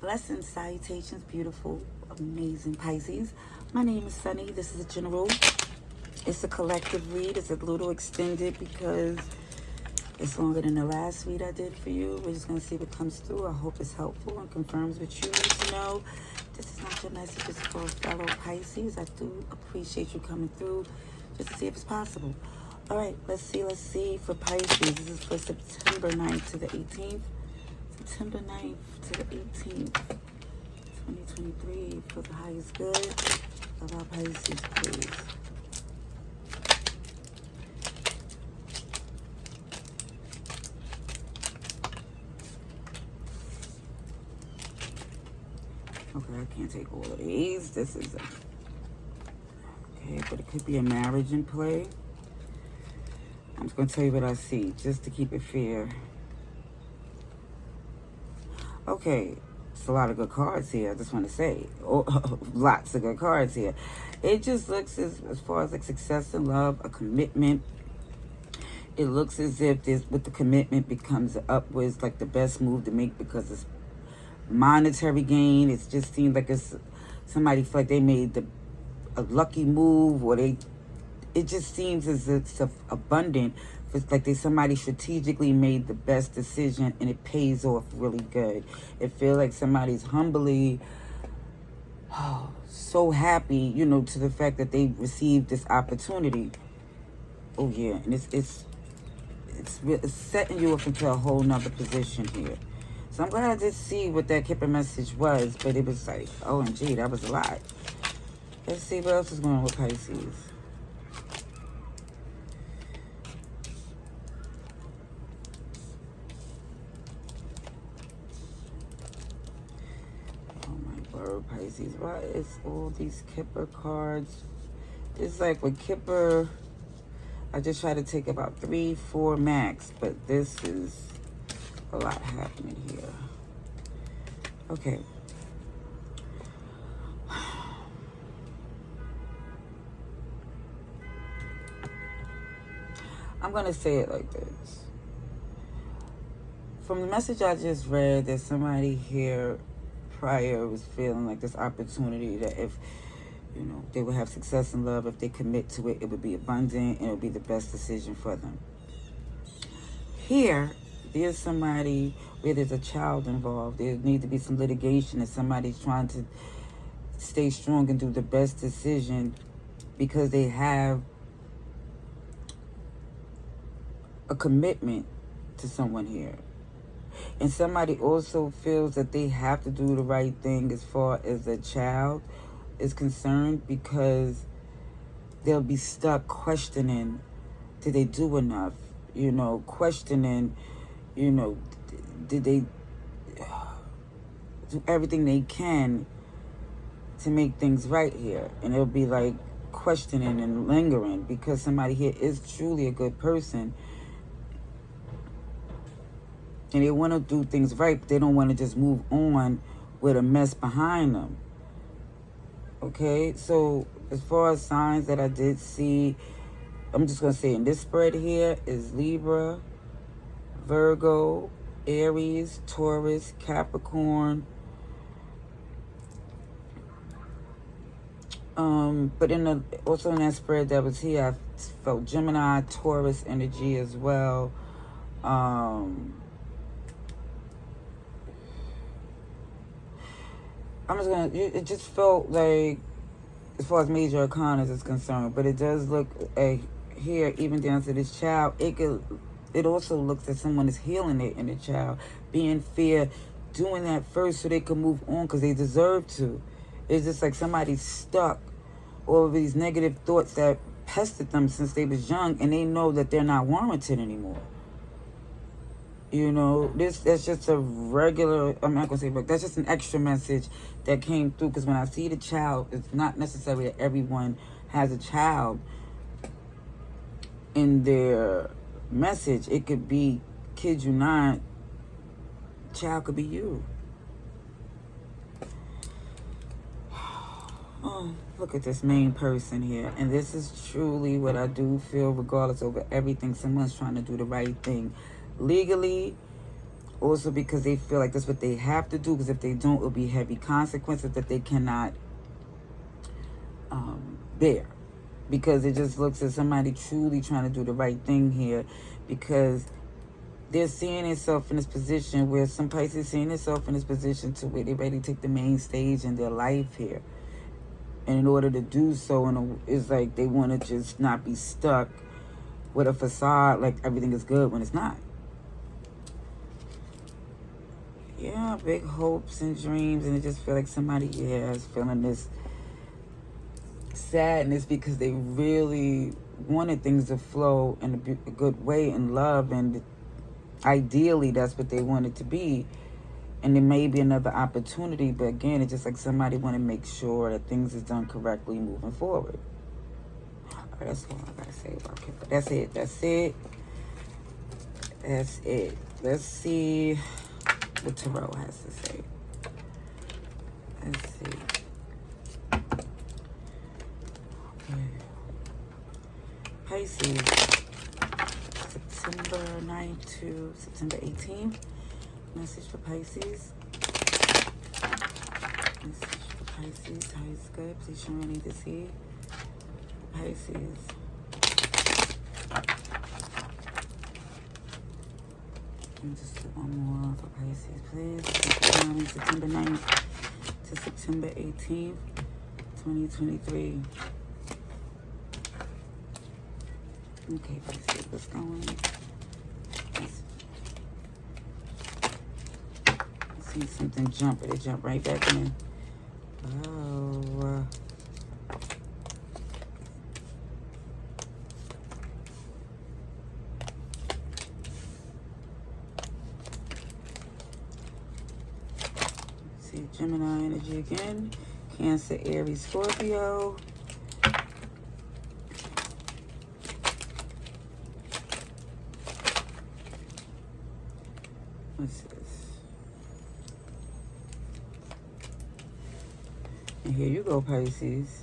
Blessings, salutations, beautiful, amazing Pisces. My name is Sunni. This is a general. It's a collective read. It's a little extended because it's longer than the last read I did for you. We're just going to see what comes through. I hope it's helpful and confirms what you need to know. This is not your message. It's for fellow Pisces. I do appreciate you coming through just to see if it's possible. All right, let's see for Pisces. This is for September 9th to the 18th. September 9th to the 18th, 2023, for the highest good of our Pisces, please. Okay, I can't take all of these. This is okay, but it could be a marriage in play. I'm just going to tell you what I see, just to keep it fair. Okay, it's a lot of good cards here, I just want to say. Lots of good cards here. It just looks as far as like success in love, a commitment. It looks as if this, with the commitment, becomes upwards, like the best move to make because it's monetary gain. It just seems like it's somebody feel like they made a lucky move, or it just seems as if it's abundant. It's like somebody strategically made the best decision and it pays off really good. It feels like somebody's humbly so happy, you know, to the fact that they received this opportunity. Oh yeah, and it's setting you up into a whole nother position here. So I'm glad I did see what that Kipper message was, but it was like, OMG, that was a lot. Let's see what else is going on with Pisces. Pisces, why is all these Kipper cards? It's like with Kipper, I just try to take about 3-4 max, but this is a lot happening here. Okay. I'm going to say it like this. From the message I just read, there's somebody here prior was feeling like this opportunity that if, you know, they would have success in love, if they commit to it, it would be abundant and it would be the best decision for them. Here, there's somebody where there's a child involved. There needs to be some litigation and somebody's trying to stay strong and do the best decision because they have a commitment to someone here. And somebody also feels that they have to do the right thing as far as a child is concerned because they'll be stuck questioning, did they do enough? You know, questioning, you know, did they do everything they can to make things right here? And it'll be like questioning and lingering because somebody here is truly a good person. And they want to do things right, but they don't want to just move on with a mess behind them. Okay, so as far as signs that I did see, I'm just going to say in this spread here is Libra, Virgo, Aries, Taurus, Capricorn. But also in that spread that was here, I felt Gemini, Taurus energy as well. It just felt like, as far as major arcanas is concerned, but it does look here, even down to this child, it also looks like someone is healing it in the child, being fair, doing that first so they can move on because they deserve to. It's just like somebody's stuck over these negative thoughts that pestered them since they was young, and they know that they're not warranted anymore. You know, that's just a regular, I'm not going to say, but that's just an extra message that came through. Because when I see the child, it's not necessary that everyone has a child in their message. It could be, kid you not, child could be you. Oh, look at this main person here. And this is truly what I do feel, regardless over everything. Someone's trying to do the right thing legally, Also because they feel like that's what they have to do, because if they don't, it'll be heavy consequences that they cannot bear. Because it just looks at somebody truly trying to do the right thing here, because they're seeing themselves in this position where some Pisces seeing themselves in this position to where they're ready to take the main stage in their life here. And in order to do so, it's like they want to just not be stuck with a facade like everything is good when it's not. Yeah, big hopes and dreams, and it just feel like somebody, is feeling this sadness because they really wanted things to flow in a good way in love, and ideally that's what they want it to be. And there may be another opportunity, but again, it's just like somebody want to make sure that things is done correctly moving forward. All right, that's all I gotta say about Kipper. That's it. Let's see what Tarot has to say. Let's see. Okay. Pisces, September 9th to September 18th. Message for Pisces. Message for Pisces. How is good? Please show me what I need to see. Pisces. And just do one more for Pisces, please. September 9th to September 18th, 2023. Okay, Pisces, what's going on? See something jump, but it jumped right back in. Oh. See Gemini energy again. Cancer, Aries, Scorpio. What's this? And here you go, Pisces.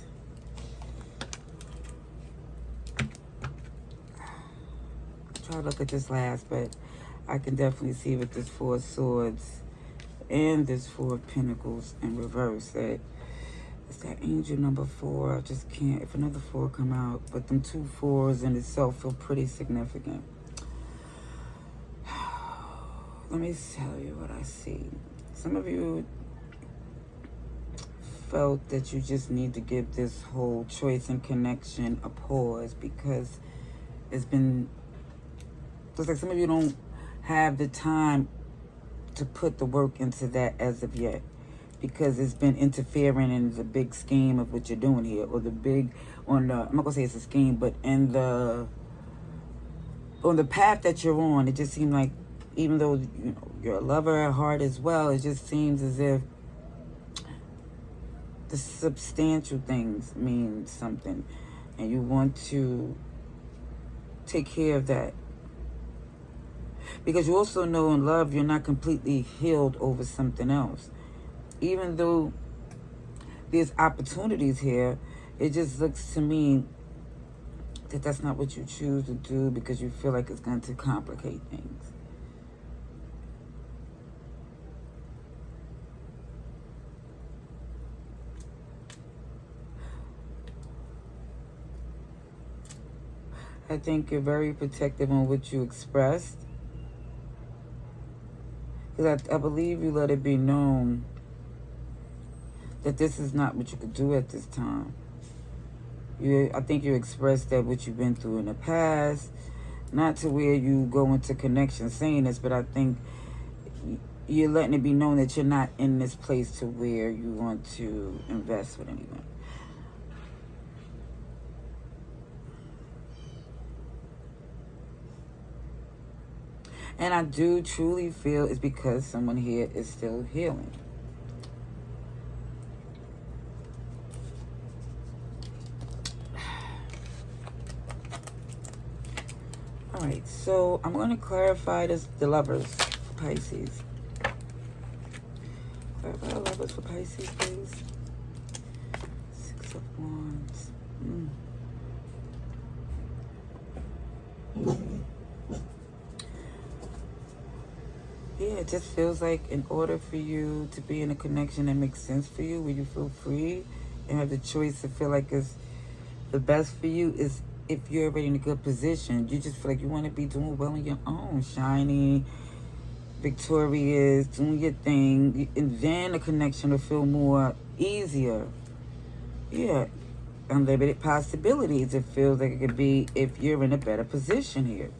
Try to look at this last, but I can definitely see with this Four of Swords and this Four of Pentacles in reverse that it's that angel number 4. I just can't, if another 4 come out, but them 2 4s in itself feel pretty significant. Let me tell you what I see. Some of you felt that you just need to give this whole choice and connection a pause, because it's like some of you don't have the time to put the work into that as of yet, because it's been interfering in the big scheme of what you're doing here, or I'm not gonna say it's a scheme, but on the path that you're on, it just seemed like, even though you're a lover at heart as well, it just seems as if the substantial things mean something, and you want to take care of that. Because you also know in love, you're not completely healed over something else. Even though there's opportunities here, it just looks to me that that's not what you choose to do, because you feel like it's going to complicate things. I think you're very protective on what you expressed. Because I believe you let it be known that this is not what you could do at this time. I think you expressed that what you've been through in the past. Not to where you go into connection saying this, but I think you're letting it be known that you're not in this place to where you want to invest with anyone. And I do truly feel it's because someone here is still healing. All right, so I'm going to clarify the lovers for Pisces. Clarify the lovers for Pisces, please. 6 of Wands. Yeah, it just feels like in order for you to be in a connection that makes sense for you, where you feel free and have the choice to feel like it's the best for you, is if you're already in a good position. You just feel like you want to be doing well on your own, shining, victorious, doing your thing, and then a connection will feel more easier. Yeah, unlimited possibilities. It feels like it could be if you're in a better position here.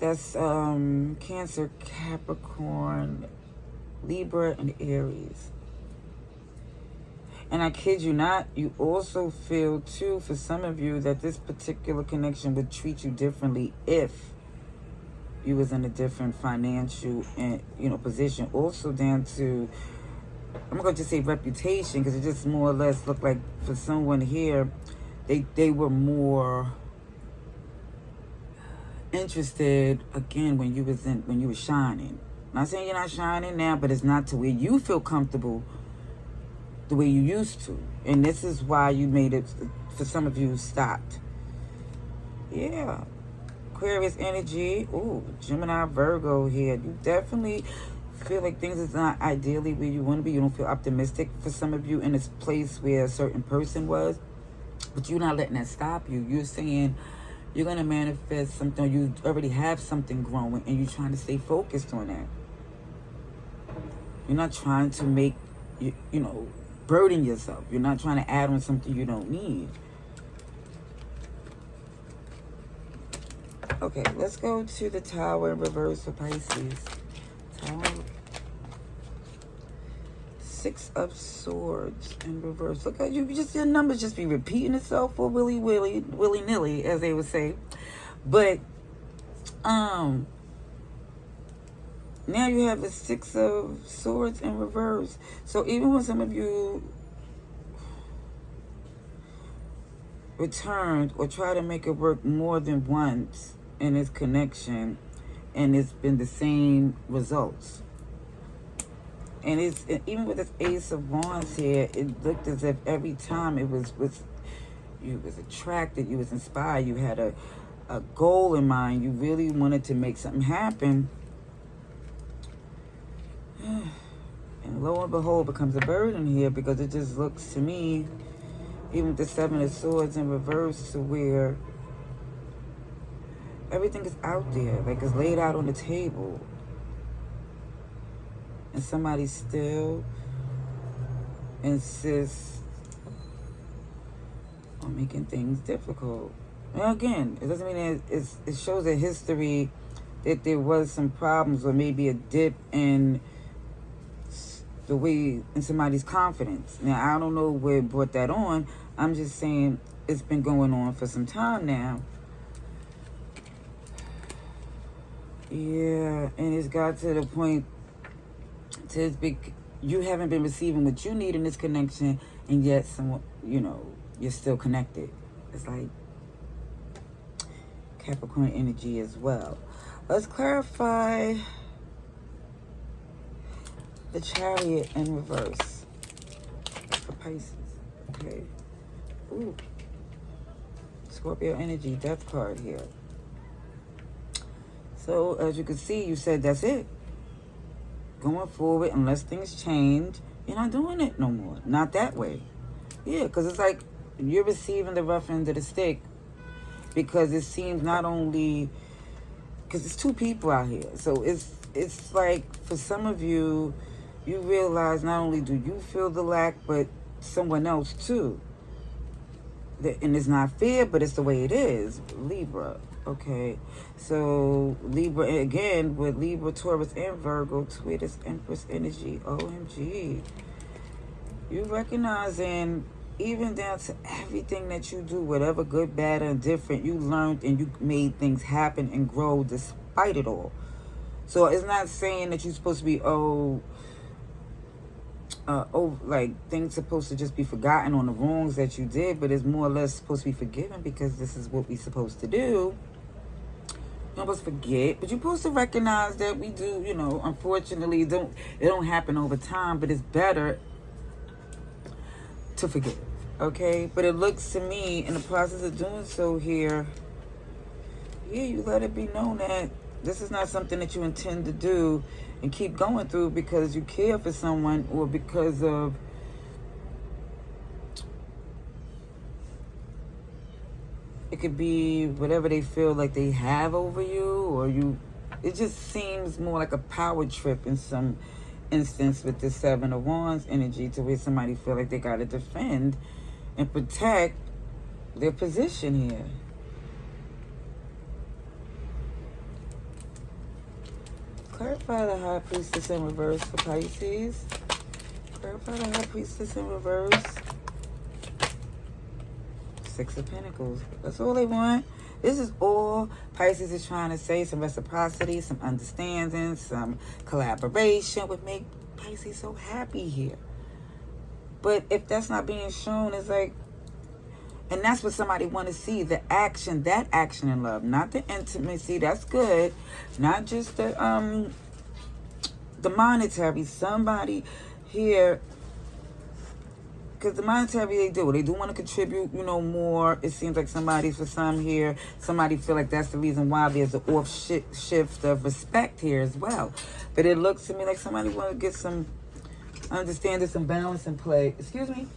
That's Cancer, Capricorn, Libra, and Aries. And I kid you not, you also feel too, for some of you, that this particular connection would treat you differently if you was in a different financial and position. Also down to, I'm going to just say reputation, because it just more or less looked like for someone here, they were more interested again when you were shining. Not saying you're not shining now, but it's not to where you feel comfortable the way you used to. And this is why you made it, for some of you, stopped. Yeah. Aquarius energy. Ooh, Gemini, Virgo here. You definitely feel like things is not ideally where you want to be. You don't feel optimistic for some of you in this place where a certain person was. But you're not letting that stop you. You're saying you're going to manifest something. You already have something growing, and you're trying to stay focused on that. You're not trying to make, burden yourself. You're not trying to add on something you don't need. Okay, let's go to the Tower in reverse for Pisces. Tower. 6 of Swords in reverse. Look at you. Your numbers just be repeating itself for willy-nilly, as they would say. But now you have the 6 of Swords in reverse. So even when some of you returned or try to make it work more than once in this connection, and it's been the same results. And it's even with this Ace of Wands here, it looked as if every time you was attracted, you was inspired, you had a goal in mind, you really wanted to make something happen. And lo and behold, becomes a burden here, because it just looks to me, even with the 7 of Swords in reverse, to where everything is out there, like it's laid out on the table. And somebody still insists on making things difficult. Now again, it doesn't mean it shows a history that there was some problems, or maybe a dip in the way in somebody's confidence. Now I don't know where brought that on. I'm just saying it's been going on for some time now. Yeah, and it's got to the point to you haven't been receiving what you need in this connection, and yet someone, you're still connected. It's like Capricorn energy as well. Let's clarify the Chariot in reverse for Pisces. Okay. Ooh. Scorpio energy, death card here. So as you can see, you said that's it. Going forward, unless things change, you're not doing it no more. Not that way. Yeah, because it's like you're receiving the rough end of the stick, because it seems not only, because it's 2 people out here. So it's like for some of you, you realize not only do you feel the lack, but someone else too. And it's not fair, but it's the way it is. Libra. Okay, so Libra again with Libra, Taurus, and Virgo, Twitter's Empress energy. OMG. You recognizing even down to everything that you do, whatever good, bad, or indifferent, you learned and you made things happen and grow despite it all. So it's not saying that you're supposed to be like things supposed to just be forgotten on the wrongs that you did, but it's more or less supposed to be forgiven, because this is what we're supposed to do. You're not supposed to forget, but you're supposed to recognize that we do, unfortunately, it don't happen over time, but it's better to forget, okay? But it looks to me, in the process of doing so here, yeah, you let it be known that This is not something that you intend to do and keep going through because you care for someone or because of it could be whatever they feel like they have over you, or you. It just seems more like a power trip in some instance with the Seven of Wands energy, to where somebody feel like they got to defend and protect their position here. Clarify the High Priestess in reverse for Pisces. Clarify the High Priestess in reverse. Six of Pentacles. That's all they want. This is all Pisces is trying to say. Some reciprocity, some understanding, some collaboration would make Pisces so happy here. But if that's not being shown, it's like, and that's what somebody want to see, the action, that action in love, not the intimacy. That's good. Not just the monetary. Somebody here, because the monetary they do want to contribute, you know, more. It seems like somebody, for some here, somebody feel like that's the reason why there's an off shift of respect here as well. But it looks to me like somebody want to get some understanding, some balance in play. Excuse me.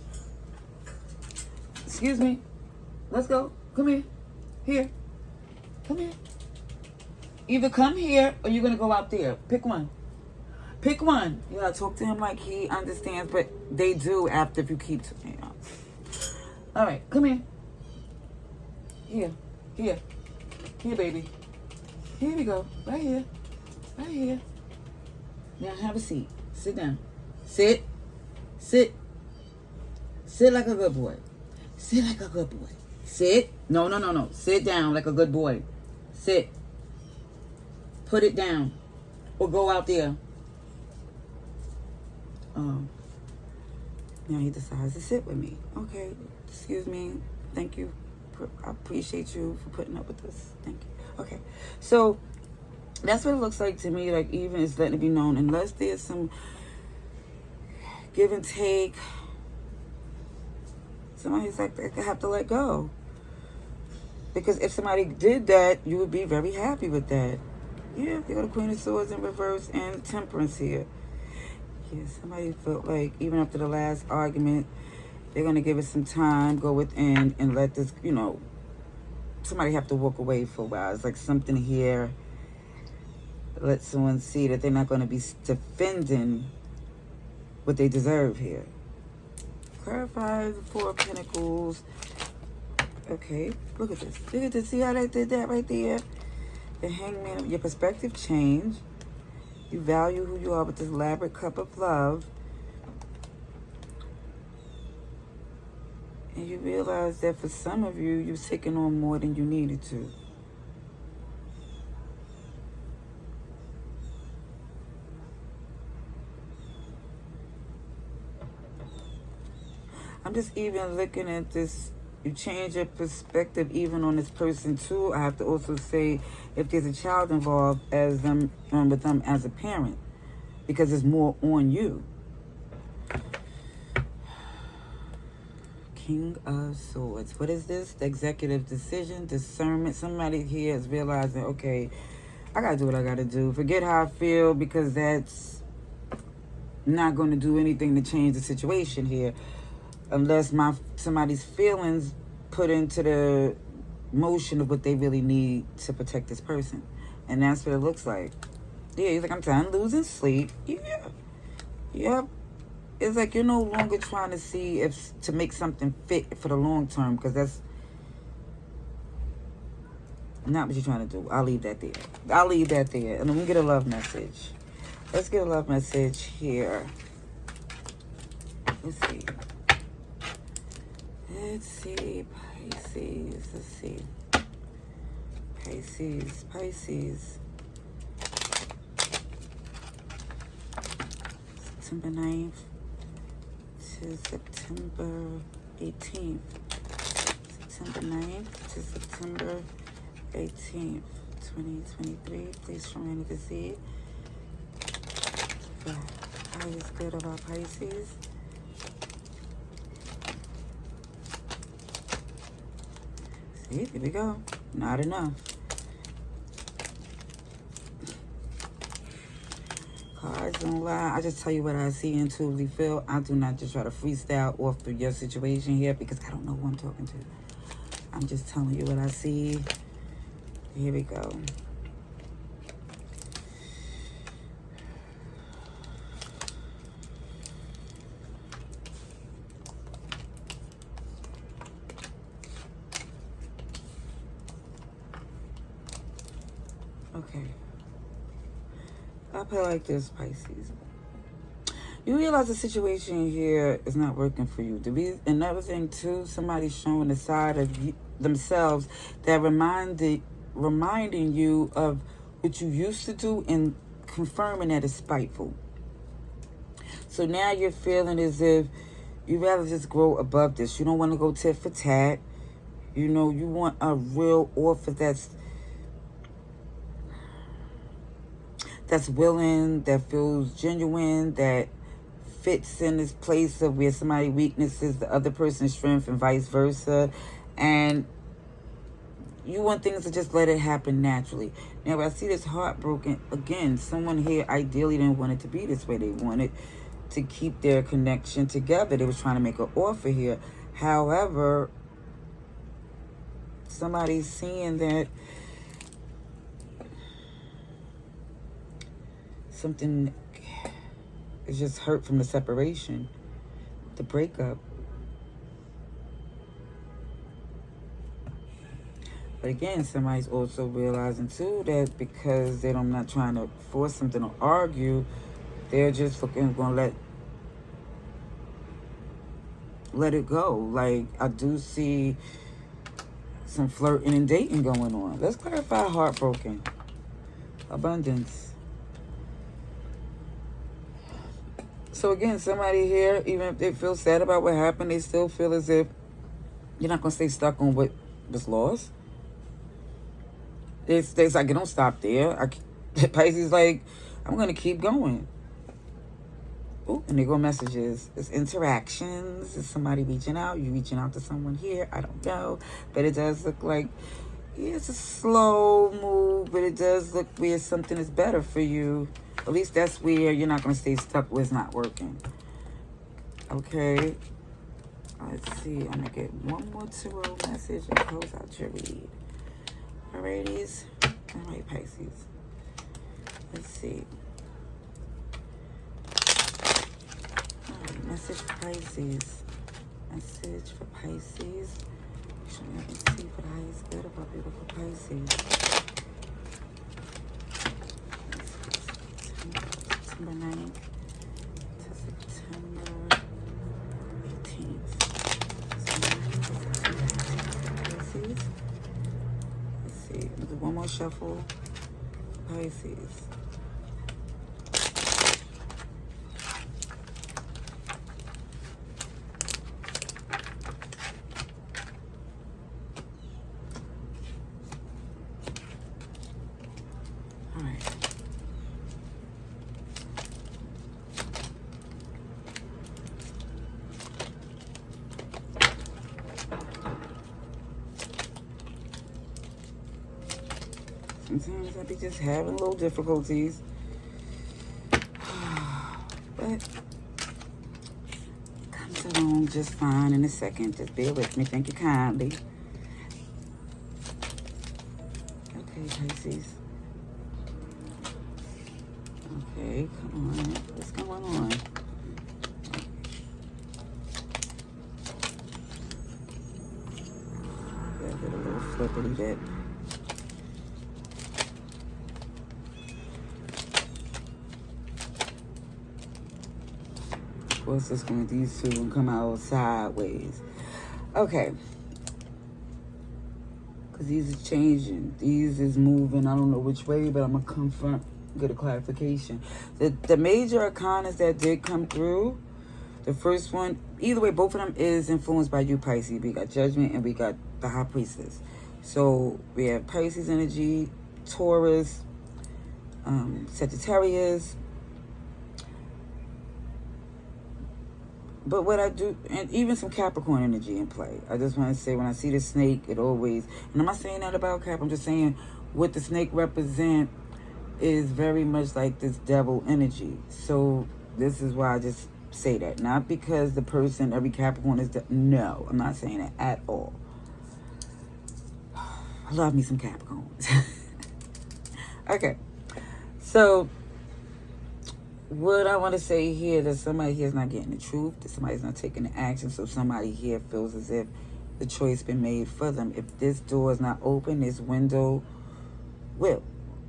Excuse me. Let's go. Come here. Here. Come here. Either come here or you're going to go out there. Pick one. Pick one. You gotta talk to him like he understands, but they do after if you keep talking. All right, come here. Here, here, here, baby. Here we go. Right here, right here. Now have a seat. Sit down. Sit, sit, sit like a good boy. Sit like a good boy. Sit. No, no, no, no. Sit down like a good boy. Sit. Put it down, or go out there. Now he decides to sit with me. Okay, excuse me. Thank you. I appreciate you for putting up with this. Thank you. Okay, so that's what it looks like to me. Like, even it's letting it be known, unless there's some give and take, somebody's like, they have to let go. Because if somebody did that, you would be very happy with that. Yeah, they got the Queen of Swords in reverse and Temperance here. Yeah, somebody felt like even after the last argument, they're going to give it some time, go within, and let this, you know, somebody have to walk away for a while. It's like something here, let someone see that they're not going to be defending what they deserve here. Clarify the Four of Pentacles. Okay, look at this. Look at this. See how they did that right there? The Hangman, your perspective change. You value who you are with this elaborate cup of love. And you realize that for some of you, you're taking on more than you needed to. I'm just even looking at this. You change your perspective even on this person too. I have to also say, if there's a child involved, as them with them as a parent, because it's more on you. King of Swords. What is this? The executive decision, discernment. Somebody here is realizing, okay, I gotta do what I gotta do. Forget how I feel, because that's not going to do anything to change the situation here. Unless somebody's feelings put into the motion of what they really need to protect this person. And that's what it looks like. Yeah, he's like, I'm done losing sleep. Yeah. Yep. It's like you're no longer trying to see if to make something fit for the long term, because that's not what you're trying to do. I'll leave that there. I'll leave that there. And then we get a love message. Let's get a love message here. Let's see. Let's see, Pisces. Let's see. Pisces. September 9th to September 18th. September 9th to September 18th, 2023. Please show me any disease. The highest good of our Pisces. See, here we go. Not enough. Cards don't lie. I just tell you what I see and truly feel. I do not just try to freestyle off through your situation here because I don't know who I'm talking to. I'm just telling you what I see. Here we go. Okay. I play like this, Pisces. You realize the situation here is not working for you. Another thing too, somebody's showing the side of themselves that reminding you of what you used to do and confirming that it's spiteful. So now you're feeling as if you rather just grow above this. You don't want to go tit for tat. You know, you want a real offer that's willing, that feels genuine, that fits in this place of where somebody's weakness is the other person's strength and vice versa. And you want things to just let it happen naturally. Now, I see this heartbroken. Again, someone here ideally didn't want it to be this way. They wanted to keep their connection together. They was trying to make an offer here. However, somebody's seeing that something is just hurt from the separation, the breakup. But again, somebody's also realizing too that because I'm not trying to force something or argue, they're just going to let it go. Like, I do see some flirting and dating going on. Let's clarify heartbroken. Abundance. So again, somebody here, even if they feel sad about what happened, they still feel as if you're not going to stay stuck on what was lost. It's like, don't stop there. Pisces like, I'm going to keep going. Ooh, and there go messages. It's interactions. It's somebody reaching out. You reaching out to someone here. I don't know. But it does look like, yeah, it's a slow move, but it does look where something is better for you. At least that's where you're not going to stay stuck where it's not working. Okay. Let's see. I'm going to get one more tarot message and close out your read. Alrighties. Alright, Pisces. Let's see. Alright, message for Pisces. Message for Pisces. Show me what I see for the highest good of our beautiful Pisces. September 9th to September 18th. Pisces. Let's see. We'll do one more shuffle. Pisces. All right. Sometimes I be just having little difficulties. But it comes along just fine in a second. Just bear with me. Thank you kindly. Okay, Pisces. Okay, come on. What's going on? Gotta get a little flippity bit. Of course, it's going to these two and come out sideways. Okay. Because these are changing. These is moving. I don't know which way, but I'm going to confront, get a clarification. The major arcanas that did come through, the first one, either way, both of them is influenced by you, Pisces. We got Judgment and we got the High Priestess. So we have Pisces energy, Taurus, Sagittarius. But what I do, and even some Capricorn energy in play. I just want to say, when I see the snake, it always, and I'm not saying that about Cap, I'm just saying what the snake represent is very much like this devil energy. So this is why I just say that. Not because the person, every Capricorn is... No, I'm not saying that at all. I love me some Capricorns. Okay. So what I want to say here, that somebody here is not getting the truth, that somebody's not taking the action, so somebody here feels as if the choice been made for them. If this door is not open, this window will.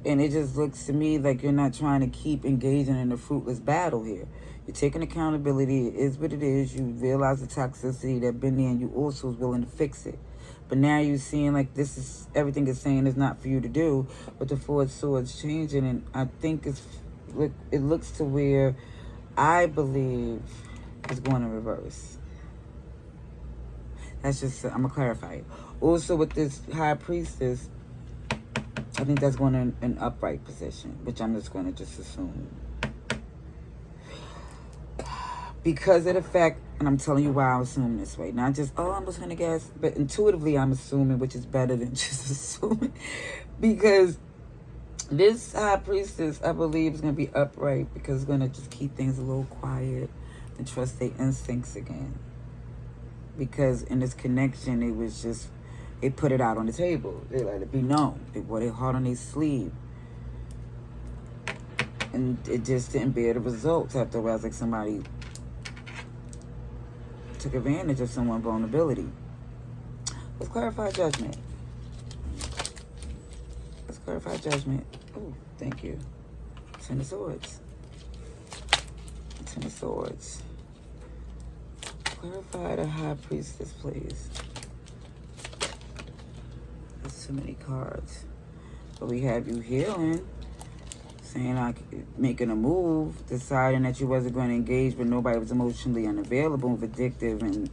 And it just looks to me like you're not trying to keep engaging in a fruitless battle here. You're taking accountability. It is what it is. You realize the toxicity that been there, and you also is willing to fix it. But now you're seeing like this is, everything is saying is not for you to do. But the Four of Swords changing, and I think it looks to where I believe it's going in reverse. That's just, I'm going to clarify it. Also with this High Priestess, I think that's going in an upright position, which I'm just going to just assume. Because of the fact, and I'm telling you why I'm assuming this way. Not just, oh, I'm just going to guess, but intuitively I'm assuming, which is better than just assuming. Because this High Priestess, I believe, is going to be upright, because it's going to just keep things a little quiet and trust their instincts again. Because in this connection, it was just, they put it out on the table. They let it be known. They wore their heart on their sleeve. And it just didn't bear the results. Afterwards, like somebody took advantage of someone's vulnerability. Let's clarify judgment. Let's clarify judgment. Oh, thank you. Ten of Swords. Ten of Swords. Clarify the High Priestess, please. That's too many cards. But we have you healing, saying like making a move, deciding that you wasn't going to engage, but nobody was emotionally unavailable, vindictive and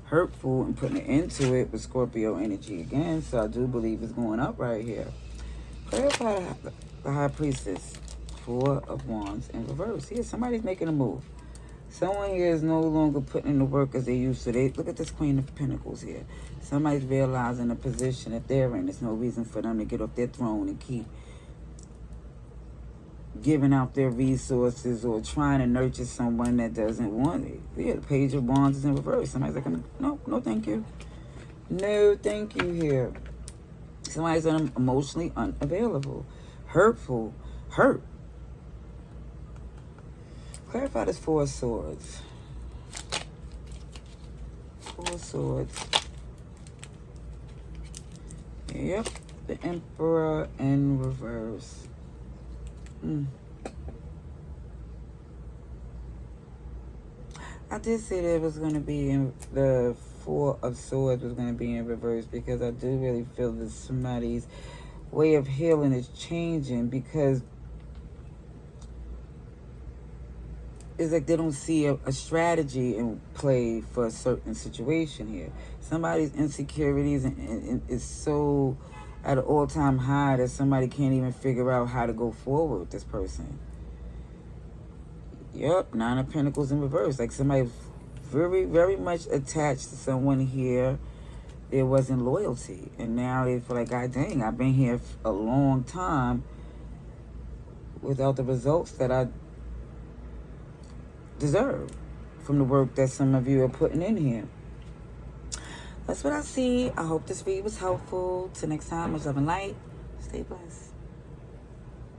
hurtful, and putting it into it with Scorpio energy again. So I do believe it's going up right here. Clarify the High Priestess. Four of Wands in reverse. Here, somebody's making a move. Someone here is no longer putting in the work as they used to. Look at this Queen of Pentacles here. Somebody's realizing the position that they're in. There's no reason for them to get off their throne and keep giving out their resources or trying to nurture someone that doesn't want it. Yeah, the Page of Wands is in reverse. Somebody's like, no, no thank you. No thank you here. Somebody's emotionally unavailable. Hurtful. Hurt. Clarify this Four of Swords. Four of Swords. Yep. The Emperor in reverse. I did say that it was going to be in the Four of Swords was going to be in reverse, because I do really feel that somebody's way of healing is changing, because it's like they don't see a strategy in play for a certain situation here. Somebody's insecurities is so at an all-time high that somebody can't even figure out how to go forward with this person. Yep, Nine of Pentacles in reverse. Like somebody very, very much attached to someone here. There wasn't loyalty. And now they feel like, God dang, I've been here a long time without the results that I deserve from the work that some of you are putting in here. That's what I see. I hope this read was helpful. Till next time, much love and light. Stay blessed.